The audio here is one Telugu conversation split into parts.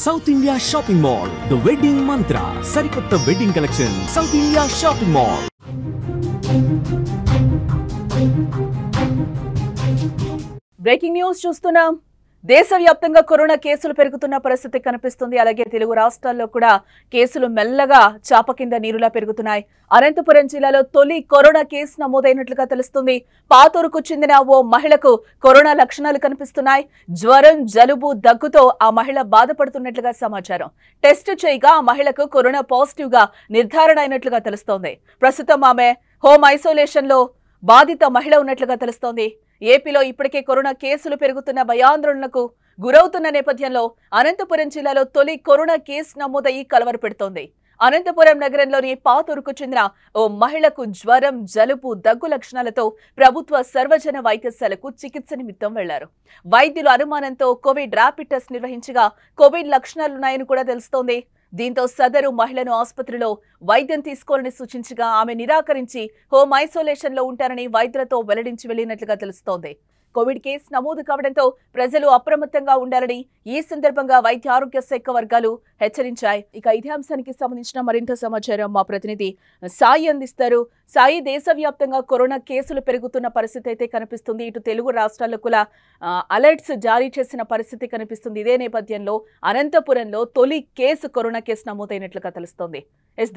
South India shopping mall the wedding మంత్ర సరికొత్త wedding collection south India shopping mall. Breaking news చూస్తున్నాం. దేశవ్యాప్తంగా కరోనా కేసులు పెరుగుతున్న పరిస్థితి కనిపిస్తుంది. అలాగే తెలుగు రాష్ట్రాల్లో కూడా కేసులు మెల్లగా చాప కింద నీరులా పెరుగుతున్నాయి. అనంతపురం జిల్లాలో తొలి కరోనా కేసు నమోదైనట్లుగా తెలుస్తుంది. పాతూరుకు చెందిన ఓ మహిళకు కరోనా లక్షణాలు కనిపిస్తున్నాయి. జ్వరం, జలుబు, దగ్గుతో ఆ మహిళ బాధపడుతున్నట్లుగా సమాచారం. టెస్ట్ చేయగా ఆ మహిళకు కరోనా పాజిటివ్ గా నిర్ధారణ అయినట్లుగా తెలుస్తోంది. ప్రస్తుతం ఆమె హోమ్ ఐసోలేషన్ లో బాధిత మహిళ ఉన్నట్లుగా తెలుస్తోంది. ఏపీలో ఇప్పటికే కరోనా కేసులు పెరుగుతున్న భయాందోళనకు గురవుతున్న నేపథ్యంలో అనంతపురం జిల్లాలో తొలి కరోనా కేసు నమోదయ్యి కలవర పెడుతోంది. అనంతపురం నగరంలోని పాతూరుకు చెందిన ఓ మహిళకు జ్వరం, జలుబు, దగ్గు లక్షణాలతో ప్రభుత్వ సర్వజన వైద్యశాలకు చికిత్స నిమిత్తం వెళ్లారు. వైద్యులు అనుమానంతో కోవిడ్ ర్యాపిడ్ టెస్ట్ నిర్వహించగా కోవిడ్ లక్షణాలున్నాయని కూడా తెలుస్తోంది. దీంతో సదరు మహిళను ఆసుపత్రిలో వైద్యం తీసుకోవాలని సూచించగా ఆమె నిరాకరించి హోమ్ ఐసోలేషన్ లో ఉంటారని వైద్యులతో వెల్లడించి వెళ్లినట్లుగా తెలుస్తోంది. కోవిడ్ కేసు నమోదు కావడంతో ప్రజలు అప్రమత్తంగా ఉండాలని ఈ సందర్భంగా వైద్య ఆరోగ్య శాఖ వర్గాలు హెచ్చరించాయి. ఇక ఇదే అంశానికి సంబంధించిన మరింత సమాచారం మా ప్రతినిధి సాయి అందిస్తారు. సాయి, దేశవ్యాప్తంగా కరోనా కేసులు పెరుగుతున్న పరిస్థితి అయితే కనిపిస్తుంది. ఇటు తెలుగు రాష్ట్రాల్లో కూడా అలర్ట్స్ జారీ చేసిన పరిస్థితి కనిపిస్తుంది. ఇదే నేపథ్యంలో అనంతపురంలో తొలి కరోనా కేసు నమోదైనట్లుగా తెలుస్తోంది.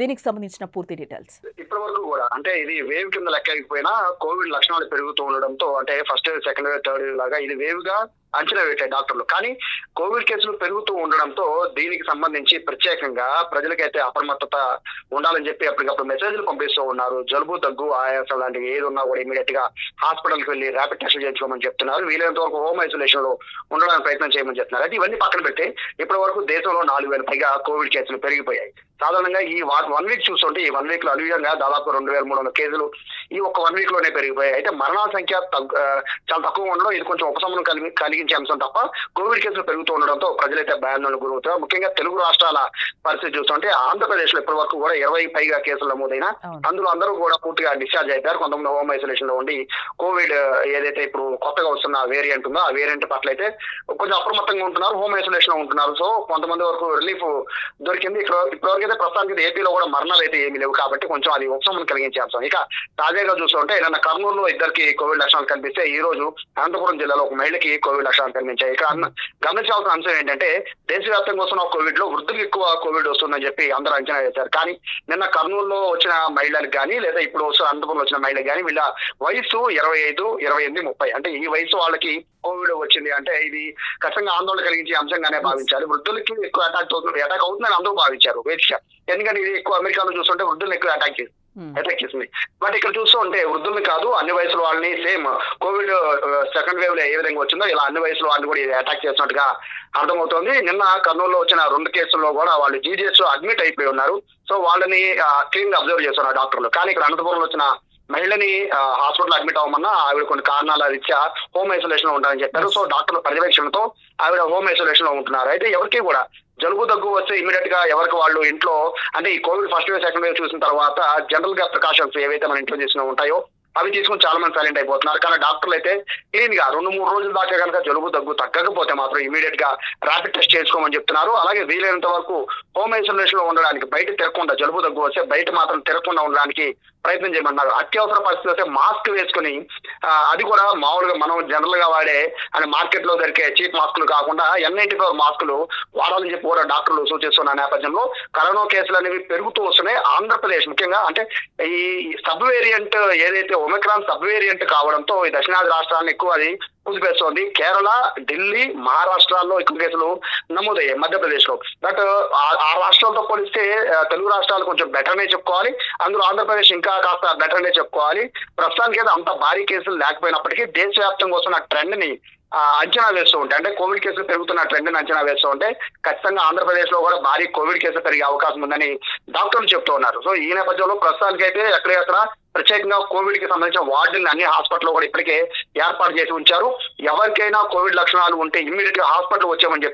దీనికి సంబంధించిన పూర్తి డీటెయిల్స్. ఇప్పటి వరకు కూడా అంటే ఇది వేవ్ కింద లెక్కకపోయినా కోవిడ్ లక్షణాలు పెరుగుతూ ఉండడంతో అంటే first wave, second wave, third wave లాగా ఇది వేవ్ గా అంచనా వేటాయి డాక్టర్లు. కానీ కోవిడ్ కేసులు పెరుగుతూ ఉండడంతో దీనికి సంబంధించి ప్రత్యేకంగా ప్రజలకైతే అప్రమత్తత ఉండాలని చెప్పి అప్పటికప్పుడు మెసేజ్లు పంపిస్తూ ఉన్నారు. జలుబు, దగ్గు, ఆయాసం లాంటివి ఏది ఉన్నా కూడా ఇమీడియట్ గా హాస్పిటల్కి వెళ్ళి ర్యాపిడ్ టెస్ట్ చేయించుకోమని చెప్తున్నారు. వీలైనంత వరకు హోమ్ ఐసోలేషన్ లో ఉండడానికి ప్రయత్నం చేయమని చెప్తున్నారు. అయితే ఇవన్నీ పక్కన పెట్టి ఇప్పటి వరకు దేశంలో 4,000 పైగా కోవిడ్ కేసులు పెరిగిపోయాయి. సాధారణంగా ఈ 1 వీక్ చూస్తుంటే ఈ 1 వీక్ లో అనుగుణంగా దాదాపు 2,300 కేసులు ఈ ఒక్క 1 వీక్ లోనే పెరిగిపోయాయి. అయితే మరణాల సంఖ్య చాలా తక్కువ ఉండడం ఇది కొంచెం ఉపశమనం కలిగించే అంశం తప్ప కోవిడ్ కేసులు పెరుగుతూ ఉండడంతో ప్రజలైతే భయాందోళనకు గురవుతారు. ముఖ్యంగా తెలుగు రాష్ట్రాల పరిస్థితి చూస్తుంటే ఆంధ్రప్రదేశ్ లో ఇప్పటి వరకు కూడా 20 పైగా కేసులు నమోదైనా అందులో అందరూ కూడా పూర్తిగా డిశ్చార్జ్ అయిపోయారు. కొంతమంది హోమ్ ఐసోలేషన్ లో ఉండి కోవిడ్ ఏదైతే ఇప్పుడు కొత్తగా వస్తున్న వేరియంట్ ఉందో ఆ వేరియంట్ పట్ల అయితే కొంచెం అప్రమత్తంగా ఉంటున్నారు, హోమ్ ఐసోలేషన్ లో ఉంటున్నారు. సో కొంతమంది వరకు రిలీఫ్ దొరికింది. ఇప్పటివరకు అయితే ప్రస్తుతానికి ఏపీలో కూడా మరణాలు అయితే ఏమీ లేవు కాబట్టి కొంచెం అది ఉపశమనం కలిగించే అంశం. ఇక తాజాగా చూస్తుంటే నిన్న కర్నూలులో ఇద్దరికి కోవిడ్ లక్షణాలు కనిపిస్తే ఈ రోజు అనంతపురం జిల్లాలో ఒక మహిళకి కోవిడ్ లక్షణాలు కనిపించాయి. ఇక గమనించాల్సిన అంశం ఏంటంటే దేశవ్యాప్తంగా వస్తున్న కోవిడ్ లో వృద్ధులకు ఎక్కువ కోవిడ్ వస్తుందని చెప్పి అందరూ అంచనా వేశారు. కానీ నిన్న కర్నూలులో వచ్చిన మహిళలకు కానీ లేదా ఇప్పుడు అనంతపురంలో వచ్చిన మహిళలకు కానీ వీళ్ళ వయసు 25, 28, 30 అంటే ఈ వయసు వాళ్ళకి కోవిడ్ వచ్చింది అంటే ఇది ఖచ్చితంగా ఆందోళన కలిగించే అంశంగానే భావించాలి. వృద్ధులకి ఎక్కువ అటాక్ అవుతుందని అందరూ భావించారు వేదిక. ఎందుకంటే ఇది ఎక్కువ అమెరికాలో చూస్తుంటే వృద్ధులను ఎక్కువ అటాక్ చేసింది. బట్ ఇక్కడ చూస్తూ ఉంటే వృద్ధుల్ని కాదు అన్ని వయసుల వాళ్ళని సేమ్ కోవిడ్ సెకండ్ వేవ్ లో ఏ విధంగా వచ్చిందో ఇలా అన్ని వయసుల వాళ్ళని కూడా అటాక్ చేసినట్టుగా అర్థమవుతోంది. నిన్న కర్నూలులో వచ్చిన 2 కేసుల్లో కూడా వాళ్ళు జీజీఎస్ అడ్మిట్ అయిపోయి ఉన్నారు. సో వాళ్ళని క్లీన్ గా అబ్జర్వ్ చేస్తున్నారు డాక్టర్లు. కానీ ఇక్కడ అనంతపురంలో వచ్చిన మహిళని హాస్పిటల్ అడ్మిట్ అవ్వమన్నా ఆవిడ కొన్ని కారణాల రీత్యా హోమ్ ఐసోలేషన్ లో ఉంటారని చెప్పారు. సో డాక్టర్ల పర్యవేక్షణతో ఆవిడ హోమ్ ఐసోలేషన్ లో ఉంటున్నారు. అయితే ఎవరికి కూడా జలుబు, దగ్గు వస్తే ఇమీడియట్ గా ఎవరికి వాళ్ళు ఇంట్లో అంటే ఈ Covid first wave, second wave చూసిన తర్వాత జనరల్ గా ప్రికాషన్స్ ఏవైతే మన ఇంట్లో చేసిన ఉంటాయో అవి తీసుకుని చాలా మంది సైలెంట్ అయిపోతున్నారు. కానీ డాక్టర్లు అయితే క్లీన్ గా 2-3 రోజుల దాకా కనుక జలుబు, దగ్గు తగ్గకపోతే మాత్రం ఇమీడియట్ గా ర్యాపిడ్ టెస్ట్ చేసుకోమని చెప్తున్నారు. అలాగే వీలైనంత వరకు హోమ్ ఐసోలేషన్ లో ఉండడానికి, బయట తిరగకుండా జలుబు, దగ్గు వస్తే బయట మాత్రం తిరగకుండా ఉండడానికి ప్రయత్నం చేయమన్నారు. అత్యవసర పరిస్థితి వస్తే మాస్క్ వేసుకుని అది కూడా మామూలుగా మనం జనరల్ గా వాడే అంటే మార్కెట్ లో దొరికే చీప్ మాస్కులు కాకుండా N95 మాస్కులు వాడాలని చెప్పి కూడా డాక్టర్లు సూచిస్తున్న నేపథ్యంలో కరోనా కేసులు అనేవి పెరుగుతూ వస్తున్నాయి. ఆంధ్రప్రదేశ్ ముఖ్యంగా అంటే ఈ సబ్ వేరియంట్ ఏదైతే ఒమిక్రాన్ సబ్ వేరియంట్ కావడంతో ఈ దక్షిణాది రాష్ట్రాలను ఎక్కువ అది కుదిపేస్తోంది. కేరళ, ఢిల్లీ, మహారాష్ట్రాల్లో ఎక్కువ కేసులు నమోదయ్యాయి, మధ్యప్రదేశ్ లో. బట్ ఆ రాష్ట్రాలతో పోలిస్తే తెలుగు రాష్ట్రాలు కొంచెం బెటర్ నే చెప్పుకోవాలి. అందులో ఆంధ్రప్రదేశ్ ఇంకా కాస్త బెటర్ నే చెప్పుకోవాలి. ప్రస్తుతానికి అయితే అంత భారీ కేసులు లేకపోయినప్పటికీ దేశవ్యాప్తంగా వస్తున్న ట్రెండ్ ని అంచనా వేస్తూ ఉంటాయి. అంటే కోవిడ్ కేసులు పెరుగుతున్న ట్రెండ్ ని అంచనా వేస్తూ ఉంటే ఖచ్చితంగా ఆంధ్రప్రదేశ్ లో కూడా భారీ కోవిడ్ కేసులు పెరిగే అవకాశం ఉందని డాక్టర్లు చెప్తూ ఉన్నారు. సో ఈ నేపథ్యంలో ప్రస్తుతానికి అయితే ఎక్కడెక్కడ ప్రత్యేకంగా కోవిడ్ కి సంబంధించిన వార్డులను అన్ని హాస్పిటల్ కూడా ఇప్పటికే ఏర్పాటు చేసి ఉంచారు. ఎవరికైనా కోవిడ్ లక్షణాలు ఉంటే ఇమ్మీడియట్ గా హాస్పిటల్ వచ్చామని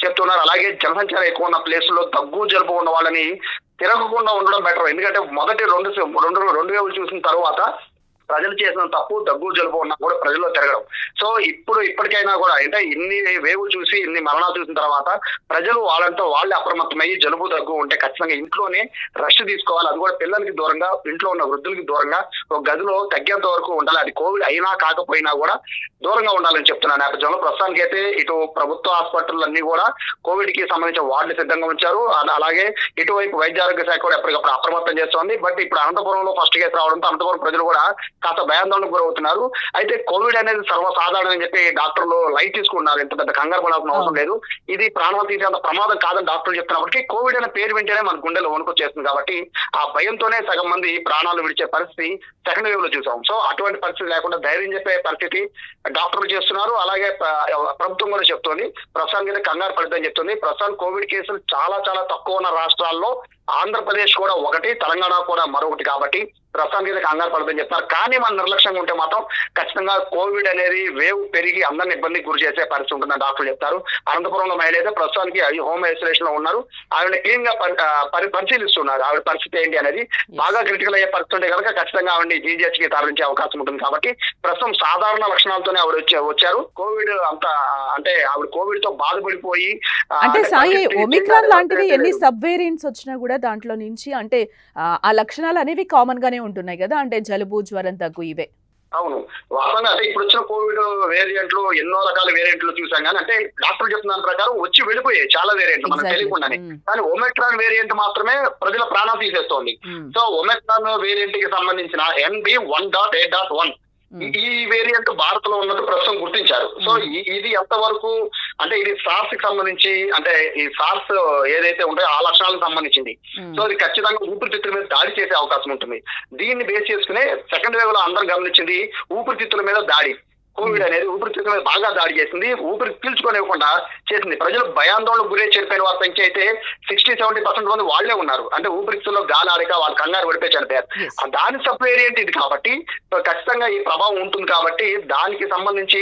చెప్తున్నారు. అలాగే జనసంఖ్య ఎక్కువ ఉన్న ప్లేస్ లో దగ్గు, జలుబు ఉన్న వాళ్ళని తిరగకుండా ఉండడం బెటర్. ఎందుకంటే మొదటి రెండు వేవులు చూసిన తర్వాత ప్రజలు చేసిన తప్పు దగ్గు జలుబు ఉన్నా కూడా ప్రజల్లో తిరగడం. సో ఇప్పటికైనా కూడా అంటే ఇన్ని వేవులు చూసి ఇన్ని మరణాలు చూసిన తర్వాత ప్రజలు వాళ్ళంతా వాళ్ళే అప్రమత్తమయ్యి జలుబు దగ్గు ఉంటే ఖచ్చితంగా ఇంట్లోనే రెస్ట్ తీసుకోవాలి. అది కూడా పిల్లలకి దూరంగా, ఇంట్లో ఉన్న వృద్ధులకి దూరంగా ఒక గదిలో తగ్గేంత వరకు ఉండాలి. అది కోవిడ్ అయినా కాకపోయినా కూడా దూరంగా ఉండాలని చెప్తున్నా నేపథ్యంలో ప్రస్తుతానికి అయితే ఇటు ప్రభుత్వ హాస్పిటల్ అన్ని కూడా కోవిడ్ కి సంబంధించిన వార్డులు సిద్ధంగా ఉంచారు. అలాగే ఇటువైపు వైద్య ఆరోగ్య శాఖ కూడా ఎప్పటికప్పుడు అప్రమత్తం చేస్తోంది. బట్ ఇప్పుడు అనంతపురంలో ఫస్ట్ కేసు రావడంతో అనంతపురం ప్రజలు కూడా కాస్త భయాందోళనకు గురవుతున్నారు. అయితే కోవిడ్ అనేది సర్వసాధారణం అని చెప్పి డాక్టర్లు లైట్ తీసుకుంటున్నారు. ఇంత పెద్ద కంగారు పడాల్సిన అవసరం లేదు. ఇది ప్రాణాలు తీసేంత ప్రమాదం కాదని డాక్టర్లు చెప్తున్నప్పటికీ కోవిడ్ అనే పేరు వింటేనే మన గుండెలో వణుకొచ్చేస్తుంది. కాబట్టి ఆ భయంతోనే సగం మంది ప్రాణాలు విడిచే పరిస్థితి సెకండ్ వేవ్ లో చూసాం. సో అటువంటి పరిస్థితి లేకుండా ధైర్యం చెప్పే పరిస్థితి డాక్టర్లు చేస్తున్నారు. అలాగే ప్రభుత్వం కూడా చెప్తోంది ప్రస్తుతానికి కంగారు పడిద్దని చెప్తుంది. ప్రస్తుతం కోవిడ్ కేసులు చాలా చాలా తక్కువ ఉన్న రాష్ట్రాల్లో ఆంధ్రప్రదేశ్ కూడా ఒకటి, తెలంగాణ కూడా మరొకటి. కాబట్టి ప్రస్తుతానికి కంగారు పడదని చెప్తారు. కానీ మన నిర్లక్ష్యంగా ఉంటే మాత్రం ఖచ్చితంగా కోవిడ్ అనేది వేవ్ పెరిగి అందరిని ఇబ్బందికి గురి చేసే పరిస్థితి ఉంటుందని డాక్టర్లు చెప్తారు. అనంతపురంలో మహిళ అయితే ప్రస్తుతానికి హోమ్ ఐసోలేషన్ లో ఉన్నారు. ఆవిడ క్లీన్ గా పరిశీలిస్తున్నారు. ఆవిడ పరిస్థితి ఏంటి అనేది బాగా క్రిటికల్ అయ్యే పరిస్థితి ఉంటే కనుక ఖచ్చితంగా ఆవిడ జీజీహెచ్ కి తరలించే అవకాశం ఉంటుంది. కాబట్టి ప్రస్తుతం సాధారణ లక్షణాలతోనే ఆవిడ వచ్చారు. కోవిడ్ అంతా అంటే ఆవిడ కోవిడ్ తో బాధపడిపోయి అంటే సాయి ఒమిక్రాన్ లాంటివి ఎన్ని సబ్ వేరియంట్స్ వచ్చినా కూడా దాంట్లో నుంచి అంటే ఆ లక్షణాలు అనేవి కామన్ గానే ఉంటున్నాయి కదా, అంటే జలుబు, జ్వరం, దగ్గు ఇవే. అవును, వాస్తవంగా అంటే ఇప్పుడు వచ్చిన కోవిడ్ వేరియంట్లు ఎన్నో రకాల వేరియంట్లు చూసాం. కానీ అంటే డాక్టర్ చెప్తున్న దాని ప్రకారం వచ్చి వెళ్ళిపోయాయి చాలా వేరియంట్లు మనకు తెలియకుండానే. కానీ ఒమిక్రాన్ వేరియంట్ మాత్రమే ప్రజల ప్రాణాలు తీసేస్తోంది. సో ఒమిక్రాన్ వేరియంట్ కి సంబంధించిన NB1.8.1 ఈ వేరియంట్ భారత్ లో ఉన్నట్టు ప్రస్తుతం గుర్తించారు. సో ఇది ఎంతవరకు అంటే ఇది సార్స్ కి సంబంధించి అంటే ఈ సార్స్ ఏదైతే ఉంటాయో ఆ లక్షణాలకు సంబంధించింది. సో ఇది ఖచ్చితంగా ఊపిరితిత్తుల మీద దాడి చేసే అవకాశం ఉంటుంది. దీన్ని బేస్ చేసుకునే సెకండ్ వేవ్ లో అందరం గమనించింది ఊపిరితిత్తుల మీద దాడి. కోవిడ్ అనేది ఊపిరితిత్తుల మీద బాగా దాడి చేసింది, ఊపిరి పీల్చుకోనివ్వకుండా చేసింది. ప్రజలు భయాందోళనకు గురే చనిపోయిన వారి సంఖ్య అయితే 60-70% మంది వాళ్లే ఉన్నారు. అంటే ఊపిరితిత్తుల్లో గాలి ఆడక వాళ్ళు కంగారు పడిపోయి చనిపోయారు. దాని సబ్ వేరియంట్ ఇది కాబట్టి ఖచ్చితంగా ఈ ప్రభావం ఉంటుంది. కాబట్టి దానికి సంబంధించి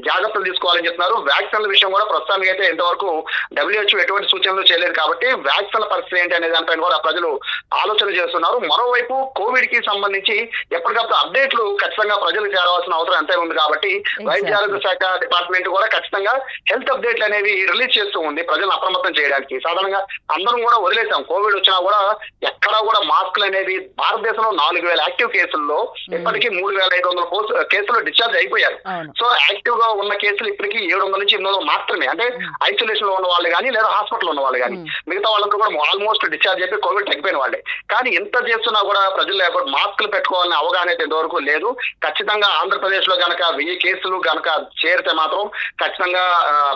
జాగ్రత్తలు తీసుకోవాలని చెప్తున్నారు. వ్యాక్సిన్ల విషయం కూడా ప్రస్తుతానికి అయితే ఇంతవరకు WHO ఎటువంటి సూచనలు చేయలేదు. కాబట్టి వ్యాక్సిన్ల పరిస్థితి ఏంటి అనే దానిపైన కూడా ప్రజలు ఆలోచన చేస్తున్నారు. మరోవైపు కోవిడ్ కి సంబంధించి ఎప్పటికప్పుడు అప్డేట్లు ఖచ్చితంగా ప్రజలకు చేరవలసిన అవసరం ఎంతైనా ఉంది. కాబట్టి వైద్య ఆరోగ్య శాఖ డిపార్ట్మెంట్ కూడా ఖచ్చితంగా హెల్త్ అప్డేట్లు అనేవి రిలీజ్ చేస్తూ ఉంది ప్రజలను అప్రమత్తం చేయడానికి. సాధారణంగా అందరం కూడా వదిలేసాం. కోవిడ్ వచ్చినా కూడా ఎక్కడా కూడా మాస్కులు అనేది భారతదేశంలో 4,000 యాక్టివ్ కేసుల్లో ఇప్పటికీ 3,500 కేసులు డిశ్చార్జ్ అయిపోయారు. సో యాక్టివ్ గా ఉన్న కేసులు ఇప్పటికీ 700 నుంచి 800 మాత్రమే. అంటే ఐసోలేషన్ లో ఉన్న వాళ్ళు కానీ లేదా హాస్పిటల్ ఉన్న వాళ్ళు కానీ మిగతా వాళ్ళందరూ కూడా ఆల్మోస్ట్ డిశ్చార్జ్ అయిపోయి కోవిడ్ తగ్గిపోయిన వాళ్ళే. కానీ ఎంత చేస్తున్నా కూడా ప్రజలు మాస్కులు పెట్టుకోవాలనే అవగాహన అయితే ఇంతవరకు లేదు. ఖచ్చితంగా ఆంధ్రప్రదేశ్ లో కనుక 1000 కేసులు కనుక చేరితే మాత్రం ఖచ్చితంగా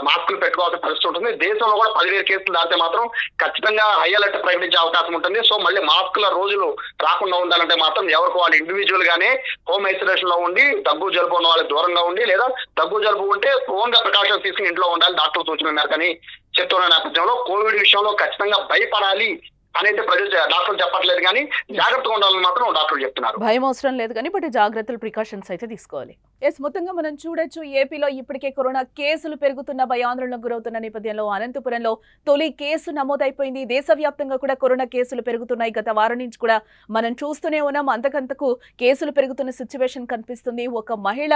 మాస్కులు పెట్టుకోవాల్సిన పరిస్థితి ఉంటుంది. దేశంలో కూడా 10,000 కేసులు దాటితే మాత్రం ఖచ్చితంగా హై అలర్ట్ ప్రకటించే అవకాశం ఉంటుంది. సో మళ్ళీ మాస్కుల రోజులు రాకుండా ఉండాలంటే మాత్రం ఎవరికి వాళ్ళు ఇండివిజువల్ గానే హోమ్ ఐసోలేషన్ లో ఉండి దగ్గు జలుబు ఉన్న వాళ్ళకి దూరంగా ఉండి లేదా దగ్గు జలుబు ఉంటే ఓన్ గా ప్రికాషన్స్ తీసుకుని ఇంట్లో ఉండాలి డాక్టర్ సూచన మేరకని చెప్తున్న నేపథ్యంలో కోవిడ్ విషయంలో ఖచ్చితంగా భయపడాలి అనేది ప్రజలు డాక్టర్లు చెప్పట్లేదు. కానీ జాగ్రత్తగా ఉండాలని మాత్రం డాక్టర్లు చెప్తున్నారు. భయం అవసరం లేదు కానీ బట్ జాగ్రత్తలు, ప్రికాషన్స్ అయితే తీసుకోవాలి. మొత్తంగా మనం చూడొచ్చు ఏపీలో ఇప్పటికే కరోనా కేసులు పెరుగుతున్న భయాందోళనకు గురవుతున్న నేపథ్యంలో అనంతపురంలో తొలి కేసు నమోదైపోయింది. దేశవ్యాప్తంగా కూడా కరోనా కేసులు పెరుగుతున్నాయి. గత వారం నుంచి కూడా మనం చూస్తూనే ఉన్నాం. అంతకంతకు కేసులు పెరుగుతున్న సిచ్యువేషన్ కనిపిస్తుంది. ఒక మహిళ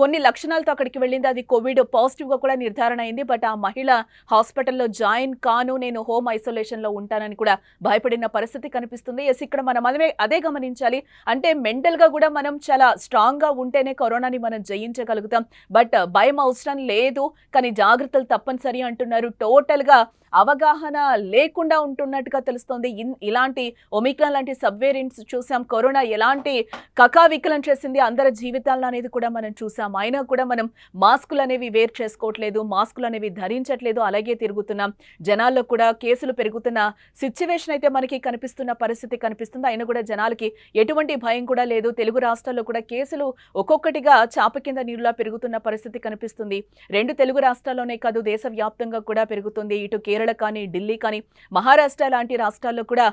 కొన్ని లక్షణాలతో అక్కడికి వెళ్ళింది. అది కోవిడ్ పాజిటివ్ గా కూడా నిర్ధారణ అయింది. బట్ ఆ మహిళ హాస్పిటల్లో జాయిన్ కాను, నేను హోమ్ ఐసోలేషన్ లో ఉంటానని కూడా భయపడిన పరిస్థితి కనిపిస్తుంది. ఇక్కడ మనం అదే గమనించాలి. అంటే మెంటల్ గా కూడా మనం చాలా స్ట్రాంగ్ గా ఉంటేనే కరోనాని మనం జయించగలుగుతాం. బట్ భయం అవసరం లేదు, కానీ జాగ్రత్తలు తప్పనిసరి అంటున్నారు. టోటల్ గా అవగాహన లేకుండా ఉంటున్నట్టుగా తెలుస్తోంది. ఇలాంటి ఒమిక్రాన్ లాంటి సబ్ వేరియంట్స్ చూసాం. కరోనా ఎలాంటి కకావికలం చేసింది అందరి జీవితాలను అనేది కూడా మనం చూసాం. అయినా కూడా మనం మాస్కులు అనేవి వేర్ చేసుకోవట్లేదు, మాస్కులు అనేవి ధరించట్లేదు, అలాగే తిరుగుతున్నాం. జనాల్లో కూడా కేసులు పెరుగుతున్న సిచ్యువేషన్ అయితే మనకి కనిపిస్తున్న పరిస్థితి కనిపిస్తుంది. అయినా కూడా జనాలకి ఎటువంటి భయం కూడా లేదు. తెలుగు రాష్ట్రాల్లో కూడా కేసులు ఒక్కొక్క ఒక్కొక్కటిగా చాప కింద నీరులా పెరుగుతున్న పరిస్థితి కనిపిస్తుంది. 2 తెలుగు రాష్ట్రాల్లోనే కాదు దేశవ్యాప్తంగా కూడా పెరుగుతుంది. ఇటు కేరళ కానీ, ఢిల్లీ కానీ, మహారాష్ట్ర లాంటి రాష్ట్రాల్లో కూడా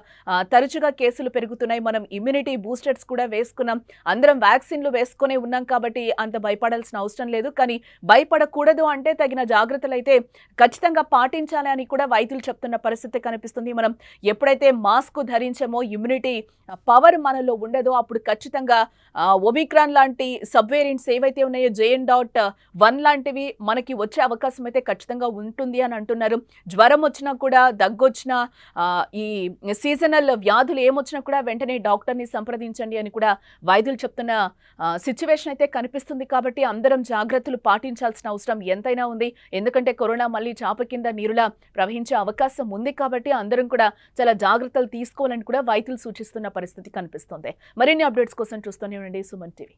తరచుగా కేసులు పెరుగుతున్నాయి. మనం ఇమ్యూనిటీ బూస్టర్స్ కూడా వేసుకున్నాం. అందరం వ్యాక్సిన్లు వేసుకునే ఉన్నాం కాబట్టి అంత భయపడాల్సిన అవసరం లేదు. కానీ భయపడకూడదు అంటే తగిన జాగ్రత్తలు అయితే ఖచ్చితంగా పాటించాలి అని కూడా వైద్యులు చెప్తున్న పరిస్థితి కనిపిస్తుంది. మనం ఎప్పుడైతే మాస్క్ ధరించామో ఇమ్యూనిటీ పవర్ మనలో ఉండదో అప్పుడు ఖచ్చితంగా ఒమిక్రాన్ లాంటి సబ్ వేరియంట్స్ ఏవైతే ఉన్నాయో JN.1 లాంటివి మనకి వచ్చే అవకాశం అయితే ఖచ్చితంగా ఉంటుంది అని అంటున్నారు. జ్వరం వచ్చినా కూడా, దగ్గొచ్చినా, ఈ సీజనల్ వ్యాధులు ఏమొచ్చినా కూడా వెంటనే డాక్టర్ని సంప్రదించండి అని కూడా వైద్యులు చెప్తున్న సిచ్యువేషన్ అయితే కనిపిస్తుంది. కాబట్టి అందరం జాగ్రత్తలు పాటించాల్సిన అవసరం ఎంతైనా ఉంది. ఎందుకంటే కరోనా మళ్ళీ చాప కింద నీరులా ప్రవహించే అవకాశం ఉంది కాబట్టి అందరం కూడా చాలా జాగ్రత్తలు తీసుకోవాలని కూడా వైద్యులు సూచిస్తున్న పరిస్థితి కనిపిస్తుంది. మరిన్ని అప్డేట్స్ కోసం చూస్తూనే ఉండండి సుమన్ టీవీ.